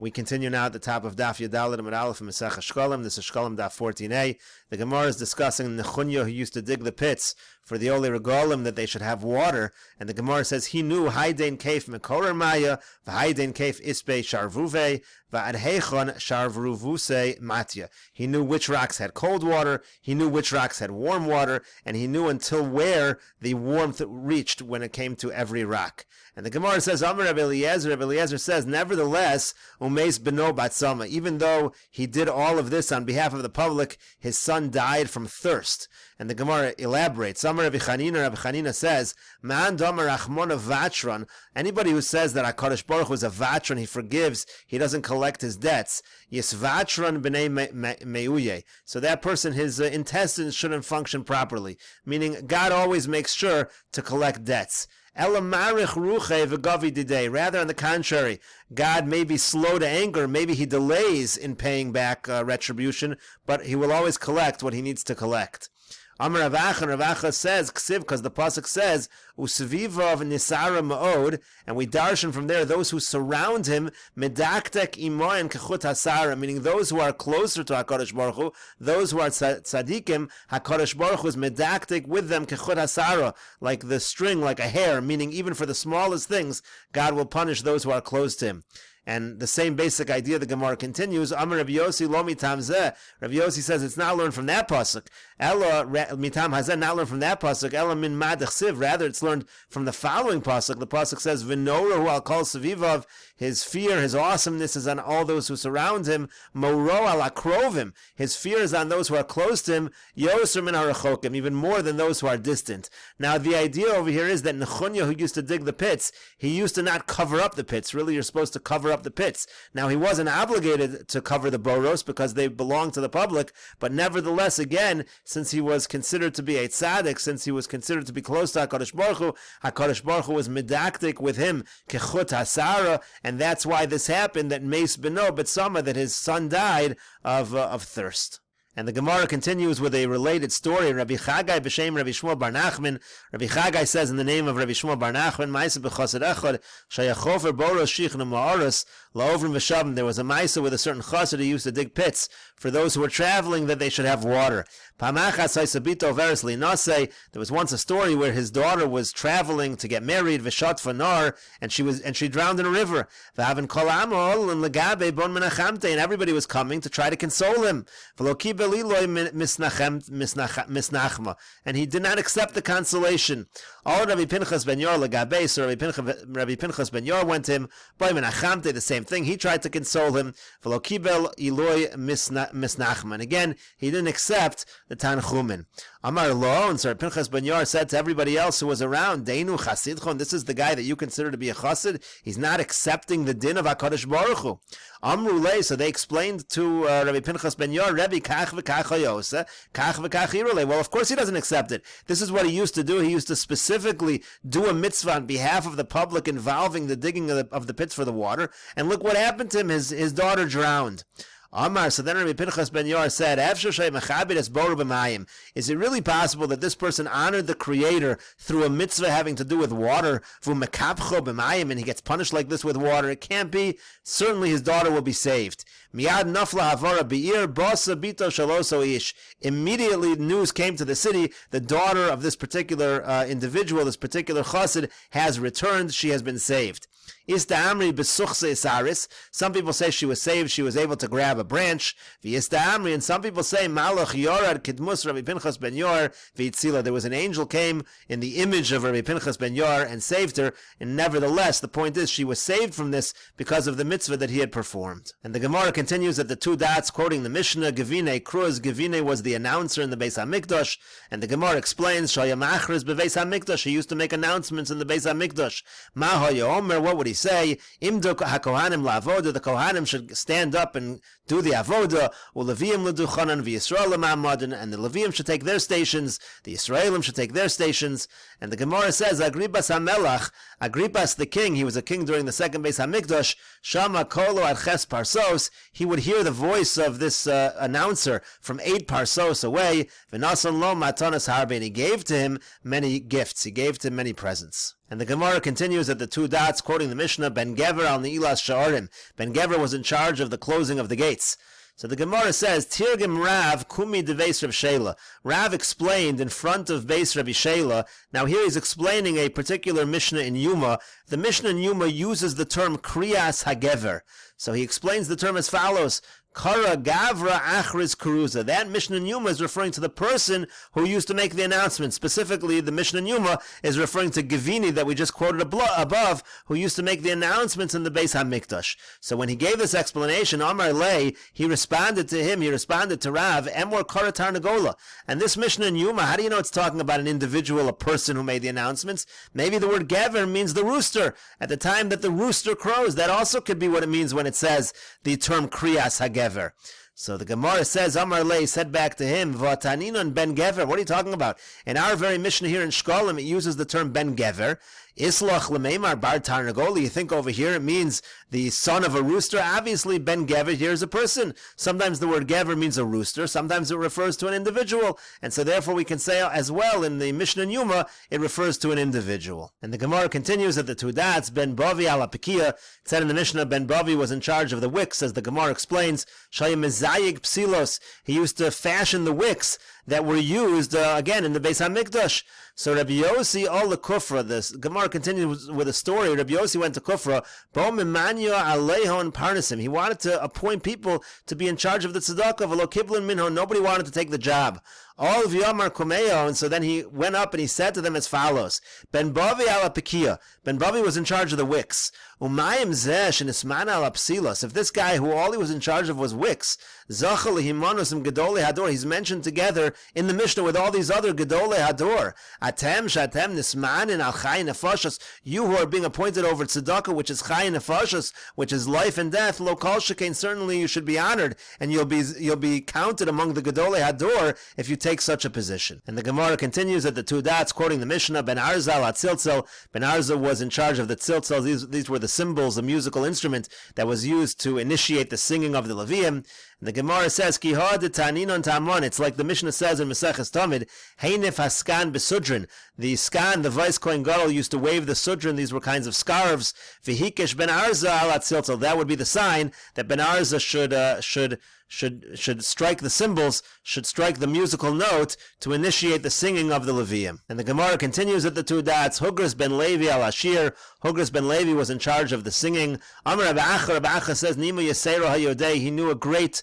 We continue now at the top of Daf Yadalad Amud Aleph Mesechet Shekalim. This is Shekalim Daf 14a. The Gemara is discussing Nechunya, who used to dig the pits for the Oli Regalim, that they should have water. And the Gemara says he knew Haydein Keif Mekorer Maya, V'Haydein Keif Ispe Sharvuve, V'Adhechon Sharvruvuse Matya. He knew which rocks had cold water, he knew which rocks had warm water, and he knew until where the warmth reached when it came to every rock. And the Gemara says, Amar Rabbi Eliezer says, nevertheless, Umeis Beno Batsama, even though he did all of this on behalf of the public, his son died from thirst. And the Gemara elaborates. Amar Rabbi Chanina says, Man Damar Achmona Vatron, anybody who says that HaKadosh Baruch Hu is a Vatron, he forgives, he doesn't collect his debts, Yes Vatron B'nei Meuye. So that person, his intestines shouldn't function properly. Meaning, God always makes sure to collect debts. Rather, on the contrary, God may be slow to anger, maybe he delays in paying back retribution, but he will always collect what he needs to collect. Amar Ravacha says, Ksiv, because the pasuk says, Usvivav nisara ma'od, and we darshan from there those who surround him, medaktek imoyen kechut hasara, meaning those who are closer to HaKadosh Baruch Hu, those who are tzadikim, HaKadosh Baruch Hu is medaktek with them kechut hasara, like the string, like a hair, meaning even for the smallest things, God will punish those who are close to him. And the same basic idea, the Gemara continues. Amar Rabbi Yossi lo mitam zeh. Rabbi Yossi says it's not learned from that pasuk. Ella mitam hazeh, not learned from that pasuk. Ella min madach siv. Rather, it's learned from the following pasuk. The pasuk says, "V'nora hu al kol sevivav." His fear, his awesomeness is on all those who surround him. Moro al akrovim. His fear is on those who are close to him. Yoser min harachokim, even more than those who are distant. Now, the idea over here is that Nechunya, who used to dig the pits, he used to not cover up the pits. Really, you're supposed to cover up the pits. Now, he wasn't obligated to cover the boros because they belong to the public, but nevertheless, again, since he was considered to be a tzaddik, since he was considered to be close to HaKadosh Baruch Hu was medaktik with him, kechut hasara, and that's why this happened, that Meis Beno B'tzama, that his son died of thirst. And the Gemara continues with a related story. Rabbi Chagai b'shem Rabbi Shmuel bar Nachman. Rabbi Chagai says in the name of Rabbi Shmuel bar Nachman, Ma'aseh b'chassid echad, shayachofer boros shichna ma'aros la'ovrim v'shavim. There was a ma'aseh with a certain chassid who used to dig pits for those who were traveling, that they should have water. There was once a story where his daughter was traveling to get married, v'shat fanar, and she drowned in a river. And everybody was coming to try to console him. And he did not accept the consolation. All Rabbi Pinchas ben Yor legabe, so Rabbi Pinchas ben Yor went to him, the same thing. He tried to console him. And again, he didn't accept the Tanchumen. Amar lo, and so Pinchas ben Yor said to everybody else who was around, Deinu chasidchon, this is the guy that you consider to be a chassid. He's not accepting the din of HaKadosh Baruch Hu. Amru le, so they explained to Rabbi Pinchas ben Yor, Rebbe kach v'kach hayose, kach v'kach irule. Well, of course he doesn't accept it. This is what he used to do. He used to specifically do a mitzvah on behalf of the public involving the digging of the pits for the water. And look what happened to him. His daughter drowned. Amar, so then Rabbi Pinchas ben Yor said, is it really possible that this person honored the Creator through a mitzvah having to do with water, and he gets punished like this with water? It can't be. Certainly his daughter will be saved. Immediately news came to the city, the daughter of this particular individual, this particular chassid, has returned, she has been saved. Some people say she was saved, she was able to grab a branch. And some people say Malach Yorad Kidmus Rabbi Pinchas ben Yor V'itzila. There was an angel came in the image of Rabbi Pinchas ben Yor and saved her. And nevertheless, the point is she was saved from this because of the mitzvah that he had performed. And the Gemara continues at the two dots, quoting the Mishnah, Gevine Kruz. Gevine was the announcer in the Beis HaMikdash. And the Gemara explains, Shayam Achriz Beis HaMikdash. He used to make announcements in the Beis HaMikdash. Mahaya Omer, what would he say? Imdu HaKohanim LaAvoda. The Kohanim should stand up and do the avoda, u'leviim l'duchanan v'Yisrael l'ma'amadan, and the Leviim should take their stations, the Yisraelim should take their stations. And the Gemara says, Agrippas HaMelach, Agrippas the king, he was a king during the second Beis HaMikdash, Shama kolo ad ches parsos, he would hear the voice of this announcer from 8 parsos away, v'nasan lo matanas harbe, and he gave to him many gifts, he gave to him many presents. And the Gemara continues at the 2 dots, quoting the Mishnah, Ben Gever al Ne'ilas Sha'arim. Ben Gever was in charge of the closing of the gates. So the Gemara says, Tirgim Rav Kumi de Beis Rav Shela. Rav explained in front of Beis Rabbi Shela. Now here he's explaining a particular Mishnah in Yuma. The Mishnah in Yuma uses the term Kriyas HaGever. So he explains the term as follows. Kara Gavra Achriz Karuza. That Mishnah in Yuma is referring to the person who used to make the announcement. Specifically, the Mishnah in Yuma is referring to Givini that we just quoted above, who used to make the announcements in the Beis HaMikdash. So when he gave this explanation, Amar Lei, he responded to Rav, Emor Kara Tarnagola. And this Mishnah in Yuma, how do you know it's talking about an individual, a person who made the announcements? Maybe the word Gever means the rooster. At the time that the rooster crows, that also could be what it means when it says the term Kriyas HaGever. So the Gemara says, Amar Lei said back to him, V'ataninon ben Gever. What are you talking about? In our very Mishnah here in Shekalim, it uses the term ben Gever. Islach l'meimar bar tarnagoli. You think over here it means the son of a rooster? Obviously, ben Gever here is a person. Sometimes the word Gever means a rooster. Sometimes it refers to an individual. And so therefore we can say as well in the Mishnah in Yuma, it refers to an individual. And the Gemara continues at the 2 dots, Ben Bavi ala Pekia. It said in the Mishnah, Ben Bavi was in charge of the wicks, as the Gemara explains. Shayim mezayig psilos. He used to fashion the wicks that were used, again, in the Beis HaMikdash. So Rabbi Yossi all the Kufra, this Gemara continues with a story. Rabbi Yossi went to Kufra, Bo Mimanya Aleihon Parnasim. He wanted to appoint people to be in charge of the tzedakah, V'lo Kiblin Minho. Nobody wanted to take the job. All of Yomar Kumeo, and so then he went up and he said to them as follows: Ben Bavi ala Pekia. Ben Bavi was in charge of the wicks. Umayim zesh and Ismana ala Psilos. If this guy who all he was in charge of was wicks, Zachal himanusim Gedolei Hador. He's mentioned together in the Mishnah with all these other Gedolei Hador. Atem shatem nismanin al Chai Nefashos. You who are being appointed over tzedakah, which is Chai Nefashos, which is life and death. Lo kol shekain. Certainly you should be honored, and you'll be counted among the Gedolei Hador if you take such a position. And the Gemara continues at the 2 dots, quoting the Mishnah, Ben Arza al Tzilzel. Ben Arza was in charge of the tzilzel. These were the cymbals, a musical instrument that was used to initiate the singing of the Levium. And the Gemara says, Ki ha de taninon tamon. It's like the Mishnah says in Mesechet Talmud, Heinef haskan besudrin. The skan, the vice kohen gadol, used to wave the sudrin. These were kinds of scarves. V'hikesh Ben Arza al Tzilzel. That would be the sign that Ben Arza should strike the cymbals, should strike the musical note to initiate the singing of the Levium. And the Gemara continues at the 2 dots, Hugras ben Levi al Ashir. Hugras ben Levi was in charge of the singing. Amar Rabbi Acha says, Nima Yesero HaYodei. He knew a great,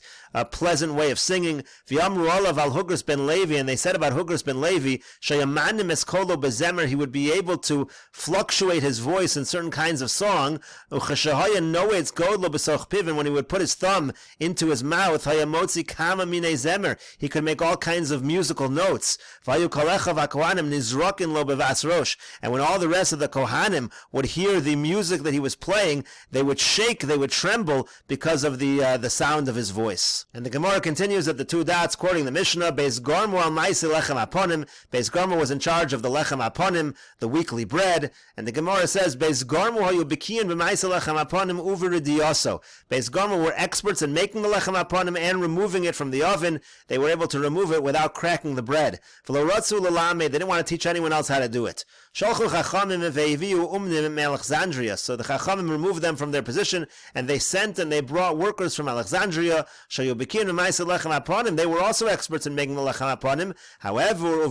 pleasant way of singing. V'yamru olav al Hugras ben Levi. And they said about Hugras ben Levi, Shayamanim eskolo bezemer. He would be able to fluctuate his voice in certain kinds of song. Uchashahaya noetz godlo besoch piv. And when he would put his thumb into his mouth, Hayamotzi kama mine zemer. He could make all kinds of musical notes. Vayu kalecha v'kohanim nizrokin lo bevas rosh. And when all the rest of the kohanim would hear the music that he was playing, they would shake, they would tremble because of the sound of his voice. And the Gemara continues at the 2 dots, quoting the Mishnah, Beis Garmu al Maisi lechem aponim. Beis Garmu was in charge of the lechem aponim, the weekly bread. And the Gemara says, Beis Garmu hayu bikiyin b'maisi lechem aponim uveridioso. Beis Garmu were experts in making the lechem aponim and removing it from the oven. They were able to remove it without cracking the bread. V'lo ratzu l'lameh. They didn't want to teach anyone else how to do it. Shalchu chachamim ve'eviu umnim Alexandria. So the Chachamim removed them from their position, and they sent and they brought workers from Alexandria. They were also experts in making the lechem aponim. However,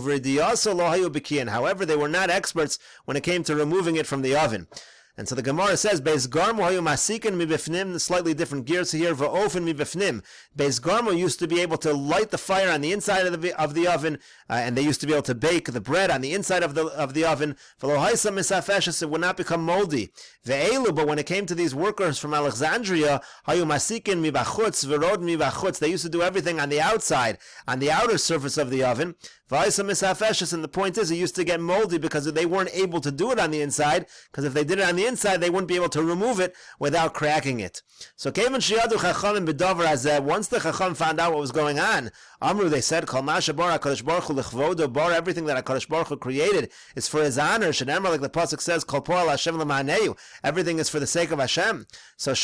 they were not experts when it came to removing it from the oven. And so the Gemara says, Beis Garmu hayu masikin mibifnim, slightly different gears here, va'ofen mibifnim. Beis Garmu used to be able to light the fire on the inside of the oven, and they used to be able to bake the bread on the inside of the oven. V'lohaisa misafeshes, it would not become moldy. Ve'elu, but when it came to these workers from Alexandria, hayu masikin mibachutz, v'rod mibachutz, they used to do everything on the outside, on the outer surface of the oven. V'haisa misafeshes, and the point is, it used to get moldy because they weren't able to do it on the inside, because if they did it on the inside, they wouldn't be able to remove it without cracking it. So once the Chacham found out what was going on, Amru, they said, everything that HaKadosh Baruch Hu created is for his honor. Shenemar, like the pasuk says, everything is for the sake of Hashem. So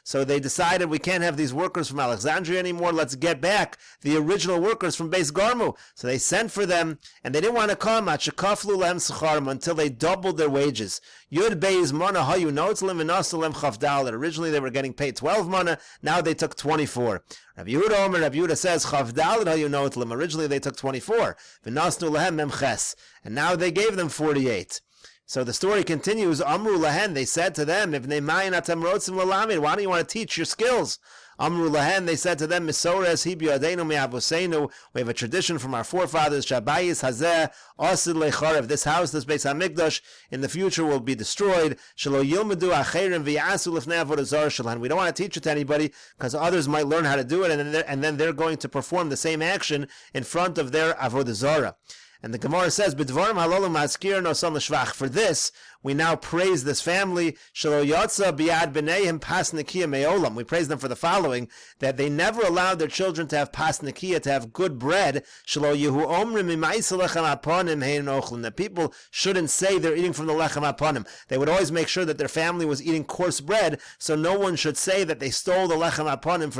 so they decided we can't have these workers from Alexandria anymore. Let's get back the original workers from Beis Garmu. So they sent for them, and they didn't want to come until they doubled their wages. Yud Beis Mana Hayu Notzlim V'Nasalem Chavdal. Originally they were getting paid 12 mana, now they took 24. Rabbi Yehuda says Chavdal Hayu Notzlim. Originally they took 24. V'Nasnu Lehem Memches, and now they gave them 48. So the story continues. Amru Lahen, they said to them, If Neimayin Atem Rotzim Lalamid, why don't you want to teach your skills? Amru Lahen, they said to them, Misores Hibi Adenu Me'abuseinu. We have a tradition from our forefathers. Shabayis Hazeh Asid Lecharev. This house, this Beis Hamikdash, in the future will be destroyed. Shelo Yilmedu Acherim V'Yasu Lifnei Avodah Zarah Shalhan. We don't want to teach it to anybody because others might learn how to do it, and then they're going to perform the same action in front of their Avodah Zarah. And the Gemara says, "B'dvarim halolim maskir nosan l'shvach." For this, we now praise this family. Shelo yatsa biad b'neihem pas nekiya me'olam. We praise them for the following: that they never allowed their children to have pas nekiya, to have good bread. Shelo yehu omrim imayis lechem aponim hein ochlin. That people shouldn't say they're eating from the lechem aponim. They would always make sure that their family was eating coarse bread, so no one should say that they stole the lechem aponim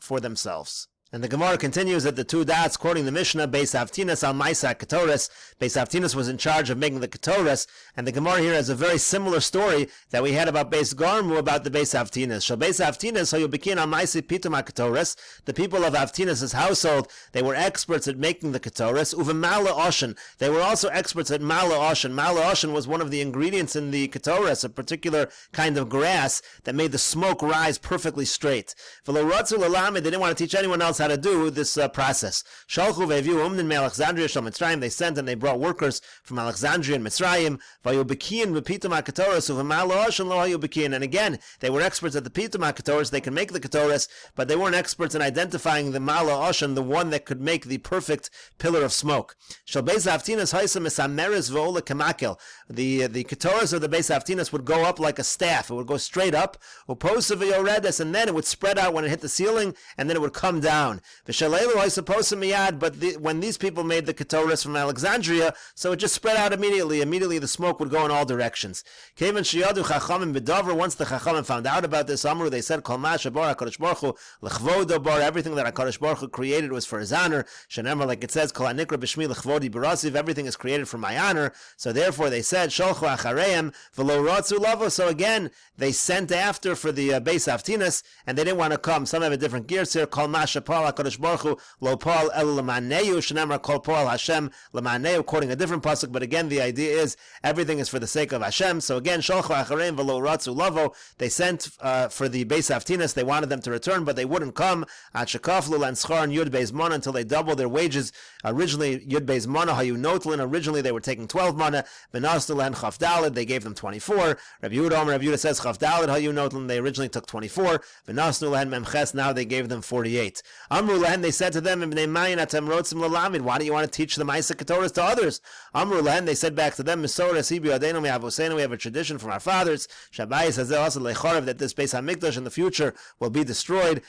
for themselves. And the Gemara continues at the two dots, quoting the Mishnah, Beis Avtinas al Maisa Ketores. Beis Avtinas was in charge of making the Ketores, and the Gemara here has a very similar story that we had about Beis Garmu, about the Beis Avtinas. So Beis Avtinas, so you begin al Maisa Pitum Ketores. The people of Avtinas' household, they were experts at making the Ketores. Uve Mala Oshen, they were also experts at Mala Oshen. Mala Oshen was one of the ingredients in the Ketores, a particular kind of grass that made the smoke rise perfectly straight. V'lo Ratzu L'Lamed, they didn't want to teach anyone else how to do this process. Shalchu ve'viu umnin me'Alexandria shel Mitzrayim. They sent and they brought workers from Alexandria and Mitzrayim. Vayu bekiyin v'pitum ha'ketoras uv'mal ha'oshen lo hayu bekiyin. And again, they were experts at the pitum ha'ketoras. They can make the ketoras, but they weren't experts in identifying the mal ha'oshen, the one that could make the perfect pillar of smoke. Shel beis ha'avtinas ha'isa misameres v'ola kemakel. The ketoras of the beis ha'avtinas would go up like a staff. It would go straight up, uposa v'yoredes, and then it would spread out when it hit the ceiling, and then it would come down. But when these people made the ketoras from Alexandria, so it just spread out immediately. Immediately the smoke would go in all directions. Once the Chachamim found out about this, Amru, they said, everything that HaKadosh Baruch Hu created was for his honor. Like it says, everything is created for my honor. So therefore they said, so again, they sent after for the Beis Avtinas, and they didn't want to come. Some have a different gears here. HaKadosh Baruch Hu lo pal el l'maneu shenemar kol pal Hashem l'maneu, quoting a different pasuk, but again the idea is everything is for the sake of Hashem. So again, sholchu achareim v'lo ratzu lavo, they sent for the Beis Avtinas. They wanted them to return, but they wouldn't come. At shekaflu and schar and yud beis mana, until they doubled their wages. Originally yud beis mana hayu notlin. Originally they were taking 12 mana. V'nasnu and chavdalid, they gave them 24. Rabbi Yehuda says chavdalid hayu notlin. They originally took 24. V'nasnu and memches, now they gave them 48. Amru Lahen, they said to them, why do you want to teach the Maisa Ketoras to others? Amru Lahen, they said back to them, we have a tradition from our fathers, that this Beis HaMikdash in the future will be destroyed.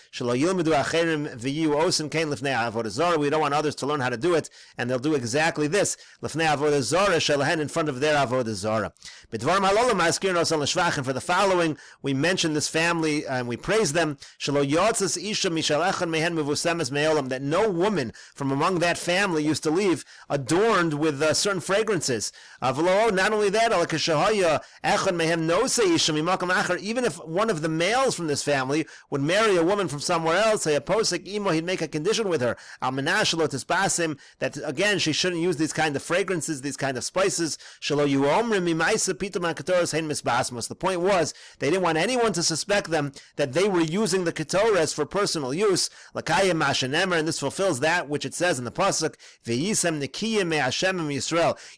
We don't want others to learn how to do it, and they'll do exactly this, in front of their Avodah Zarah. And for the following, we mention this family and we praise them, that no woman from among that family used to leave adorned with certain fragrances. Not only that, even if one of the males from this family would marry a woman from somewhere else, he'd make a condition with her, that again she shouldn't use these kind of fragrances, these kind of spices. The point was, they didn't want anyone to suspect them that they were using the ketoras for personal use. And this fulfills that which it says in the pasuk,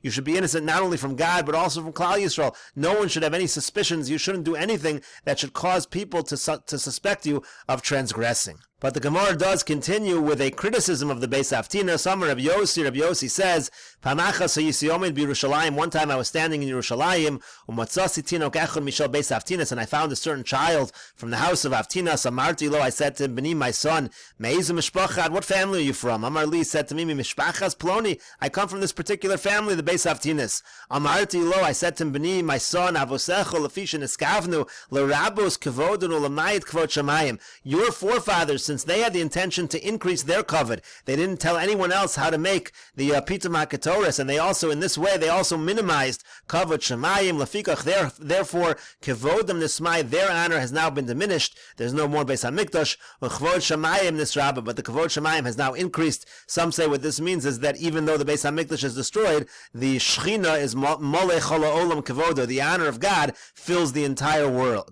you should be innocent not only from God but also from Klal Yisrael. No one should have any suspicions. You shouldn't do anything that should cause people to suspect you of transgressing. But the Gemara does continue with a criticism of the Beis Haftina. Some Rabbi Yossi says, Pamachas hayisiomid b'Yerushalayim. One time I was standing in Yerushalayim, umatzasi tinok echad mishal Beis Haftinas, and I found a certain child from the house of Haftinas. Amarti lo, I said to him, B'ni, my son, Me'izu mishpachad, what family are you from? Amar li said to me, Mishpachas Ploni, I come from this particular family, the Beis Haftinas. Amarti lo, I said to him, B'ni, my son, Avosecho lefishin eskavnu l'rabos kevodunu l'mayit kvod shamayim. Your forefathers, since they had the intention to increase their kavod, they didn't tell anyone else how to make the pitum hakatoris, and they also, in this way, they also minimized kavod shamayim lefikach. Therefore, kevodam nismai, their honor has now been diminished. There's no more Beis Hamikdash. Kvod shamayim nisraba, but the kvod shamayim has now increased. Some say what this means is that even though the Beis Hamikdash is destroyed, the Shechina is molech chol ha'olam kevodo. The honor of God fills the entire world.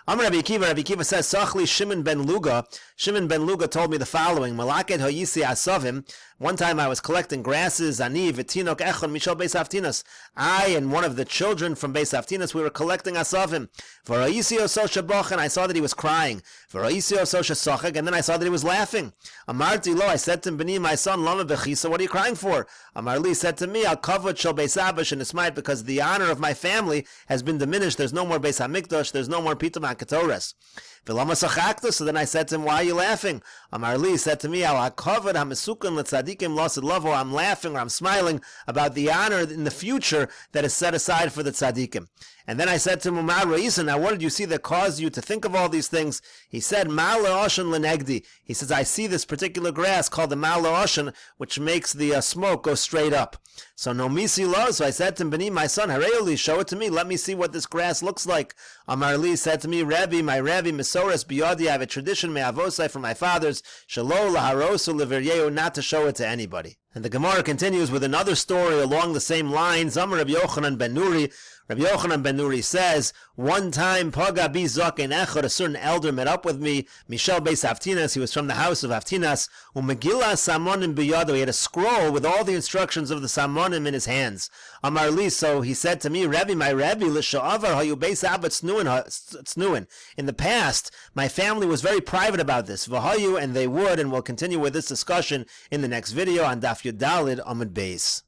Amar Rabbi Akiva says, Sachli Shimon ben Luga. Shimon ben Luga told me the following: Malaket hayisi asavim. One time I was collecting grasses. Ani v'tinok echon mishal Beis Haftinas. I and one of the children from Beis Haftinas, we were collecting asavim. V'ra'isi oso shaboch, and I saw that he was crying. V'ra'isi oso shasachak, and then I saw that he was laughing. Amarti lo, I said to him, B'ni, my son, lama bechisa, what are you crying for? Amar li said to me, Al kavod shal Beis Abash and Ismail, because the honor of my family has been diminished. There's no more Beis Hamikdash. There's no more pitum hakatoras. V'lama sachakta. So then I said to him, why are you laughing? Amar li said to me, Al hakavod hamesukan letzadikim losid lavo. I'm laughing or I'm smiling about the honor in the future that is set aside for the tzadikim. And then I said to him, Umar Reisa, now what did you see that caused you to think of all these things? He said, Mal le'oshan lenegdi. He says, I see this particular grass called the Mal le'oshan, which makes the smoke go straight up. So no misi lo. So I said to him, B'ni, my son, Hareoli, show it to me. Let me see what this grass looks like. Amar li said to me, Rebbe, my Rebbe, Mesoras biyadi, I have a tradition, me'avosai, from my fathers, shelo laharosu leviryeu, not to show it to anybody. And the Gemara continues with another story along the same lines. Amar Rabbi Yochanan ben Nuri. Rabbi Yochanan ben Nuri says, one time, Paga bi zaken echad, a certain elder met up with me, Mishal Beis Haftinas, he was from the house of Haftinas, Umegillah Samonim biyado, he had a scroll with all the instructions of the Samonim in his hands. Amar li, so he said to me, Rebbe, my Rebbe, l'sha'avar hayu Beis Abba tznuin. In the past, my family was very private about this, v'hayu, and they would, and we'll continue with this discussion in the next video on Daf Yudalid Amud Beis.